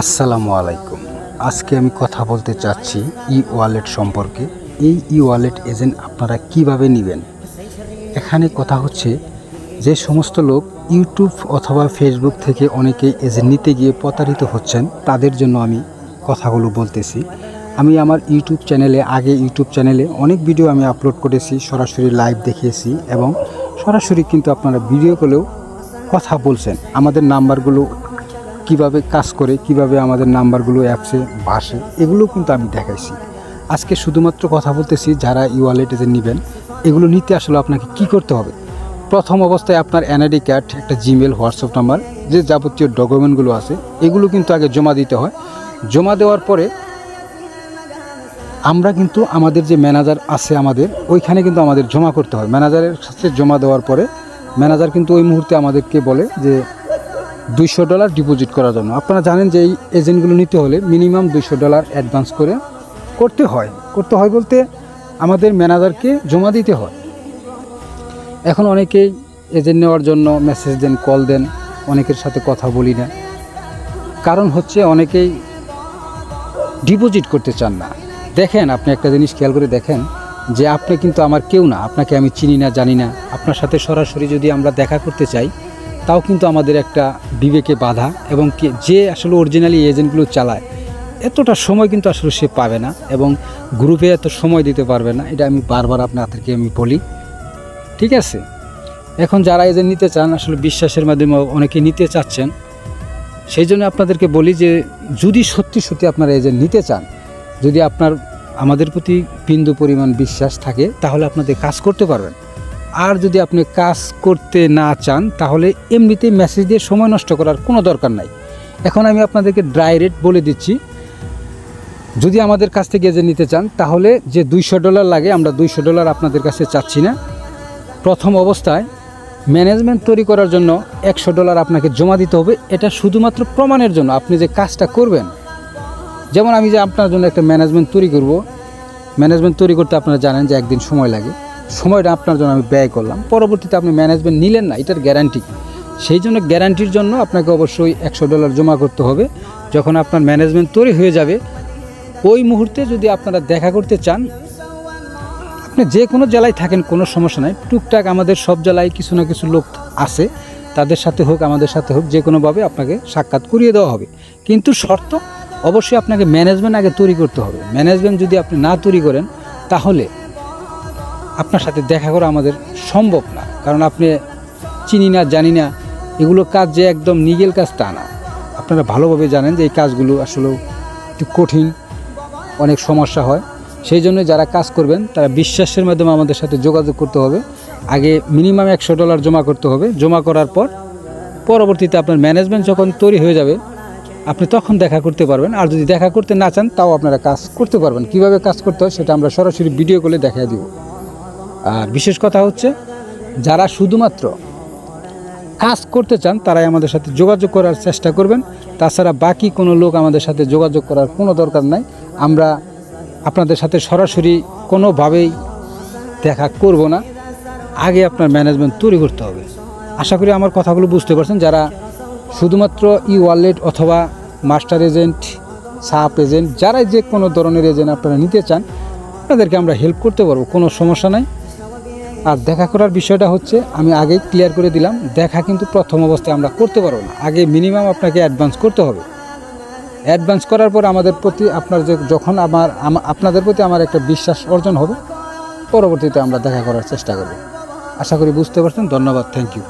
আসসালামু আলাইকুম। আজকে আমি কথা বলতে চাচ্ছি ই ওয়ালেট সম্পর্কে। এই ই ওয়ালেট এজেন্ট আপনারা কিভাবে নেবেন। এখানে কথা হচ্ছে যে সমস্ত লোক ইউটিউব অথবা ফেসবুক থেকে অনেকেই এজেন্ট নিতে গিয়ে প্রতারিত হচ্ছেন, তাদের জন্য আমি কথাগুলো বলতেছি। আমি আমার ইউটিউব চ্যানেলে অনেক ভিডিও আমি আপলোড করেছি, সরাসরি লাইভ দেখিয়েছি এবং সরাসরি কিন্তু আপনারা ভিডিও কলেও কথা বলছেন। আমাদের নাম্বারগুলো কিভাবে কাজ করে, কিভাবে আমাদের নাম্বারগুলো অ্যাপসে বাসে, এগুলো কিন্তু আমি দেখাইছি। আজকে শুধুমাত্র কথা বলতেছি যারা ই ওয়ালেট এজেন্ট নেবেন, এগুলো নিতে আসলে আপনাকে কি করতে হবে। প্রথম অবস্থায় আপনার এনআইডি কার্ড, একটা জিমেল, হোয়াটসঅ্যাপ নাম্বার, যে যাবতীয় ডকুমেন্টগুলো আছে এগুলো কিন্তু আগে জমা দিতে হয়। জমা দেওয়ার পরে আমরা কিন্তু আমাদের যে ম্যানেজার আছে আমাদের ওইখানে কিন্তু আমাদের জমা করতে হয়। ম্যানেজারের সাথে জমা দেওয়ার পরে ম্যানেজার কিন্তু ওই মুহূর্তে আমাদেরকে বলে যে $200 ডিপোজিট করার জন্য। আপনারা জানেন যে এই এজেন্টগুলো নিতে হলে মিনিমাম $200 অ্যাডভান্স করে করতে হয় বলতে আমাদের ম্যানেজারকে জমা দিতে হয়। এখন অনেকেই এজেন্ট নেওয়ার জন্য মেসেজ দেন, কল দেন, অনেকের সাথে কথা বলি না। কারণ হচ্ছে অনেকেই ডিপোজিট করতে চান না। দেখেন, আপনি একটা জিনিস খেয়াল করে দেখেন যে আপনি কিন্তু আমার কেউ না, আপনাকে আমি চিনি না, জানি না। আপনার সাথে সরাসরি যদি আমরা দেখা করতে চাই তাও কিন্তু আমাদের একটা বিবেকে বাধা, এবং যে আসলে অরিজিনালি এজেন্টগুলো চালায় এতটা সময় কিন্তু আসলে সে পাবে না এবং গ্রুপে এত সময় দিতে পারবে না। এটা আমি বারবার আপনাদেরকে আমি বলি, ঠিক আছে। এখন যারা এজেন্ট নিতে চান, আসলে বিশ্বাসের মাধ্যমে অনেকে নিতে চাচ্ছেন, সেই জন্য আপনাদেরকে বলি যে যদি সত্যি আপনারা এজেন্ট নিতে চান, যদি আপনার আমাদের প্রতি বিন্দু পরিমাণ বিশ্বাস থাকে তাহলে আপনাদের কাজ করতে পারবেন। আর যদি আপনি কাজ করতে না চান তাহলে এমনিতেই মেসেজ দিয়ে সময় নষ্ট করার কোনো দরকার নাই। এখন আমি আপনাদেরকে ডাইরেক্ট বলে দিচ্ছি, যদি আমাদের কাছ থেকে এজেন্ট নিতে চান তাহলে যে $200 লাগে, আমরা $200 আপনাদের কাছে চাচ্ছি না। প্রথম অবস্থায় ম্যানেজমেন্ট তৈরি করার জন্য $100 আপনাকে জমা দিতে হবে। এটা শুধুমাত্র প্রমাণের জন্য, আপনি যে কাজটা করবেন। যেমন আমি যে আপনার জন্য একটা ম্যানেজমেন্ট তৈরি করব, ম্যানেজমেন্ট তৈরি করতে আপনারা জানেন যে একদিন সময় লাগে। সময়টা আপনার জন্য আমি ব্যয় করলাম, পরবর্তীতে আপনি ম্যানেজমেন্ট নিলেন না, এটার গ্যারান্টি কি? সেই জন্য গ্যারান্টির জন্য আপনাকে অবশ্যই $100 জমা করতে হবে। যখন আপনার ম্যানেজমেন্ট তৈরি হয়ে যাবে ওই মুহূর্তে যদি আপনারা দেখা করতে চান, আপনি যে কোনো জেলায় থাকেন কোনো সমস্যা নাই। টুকটাক আমাদের সব জেলায় কিছু না কিছু লোক আছে, তাদের সাথে হোক আমাদের সাথে হোক, যে কোনোভাবে আপনাকে সাক্ষাৎ করিয়ে দেওয়া হবে। কিন্তু শর্ত, অবশ্যই আপনাকে ম্যানেজমেন্ট আগে তৈরি করতে হবে। ম্যানেজমেন্ট যদি আপনি না তৈরি করেন তাহলে আপনার সাথে দেখা করা আমাদের সম্ভব না। কারণ আপনি চিনি না, জানি না, এগুলো কাজ যে একদম নিগেল কাজ তা না। আপনারা ভালোভাবে জানেন যে এই কাজগুলো আসলে একটু কঠিন, অনেক সমস্যা হয়। সেই জন্য যারা কাজ করবেন তারা বিশ্বাসের মাধ্যমে আমাদের সাথে যোগাযোগ করতে হবে। আগে মিনিমাম $100 জমা করতে হবে। জমা করার পর পরবর্তীতে আপনার ম্যানেজমেন্ট যখন তৈরি হয়ে যাবে আপনি তখন দেখা করতে পারবেন। আর যদি দেখা করতে না চান তাও আপনারা কাজ করতে পারবেন। কিভাবে কাজ করতে হয় সেটা আমরা সরাসরি ভিডিও কলে দেখিয়ে দিব। আর বিশেষ কথা হচ্ছে, যারা শুধুমাত্র কাজ করতে চান তারাই আমাদের সাথে যোগাযোগ করার চেষ্টা করবেন। তাছাড়া বাকি কোনো লোক আমাদের সাথে যোগাযোগ করার কোনো দরকার নাই। আমরা আপনাদের সাথে সরাসরি কোনোভাবেই দেখা করব না। আগে আপনার ম্যানেজমেন্ট তৈরি করতে হবে। আশা করি আমার কথাগুলো বুঝতে পারছেন। যারা শুধুমাত্র ই ওয়ালেট অথবা মাস্টার এজেন্ট, সাব এজেন্ট, যারাই যে কোনো ধরনের এজেন্ট আপনারা নিতে চান তাদেরকে আমরা হেল্প করতে পারবো, কোনো সমস্যা নাই। আর দেখা করার বিষয়টা হচ্ছে, আমি আগেই ক্লিয়ার করে দিলাম, দেখা কিন্তু প্রথম অবস্থায় আমরা করতে পারবো না। আগে মিনিমাম আপনাকে অ্যাডভান্স করতে হবে। অ্যাডভান্স করার পর আমাদের প্রতি যখন আপনাদের প্রতি আমার একটা বিশ্বাস অর্জন হবে, পরবর্তীতে আমরা দেখা করার চেষ্টা করব। আশা করি বুঝতে পারছেন। ধন্যবাদ, থ্যাংক ইউ।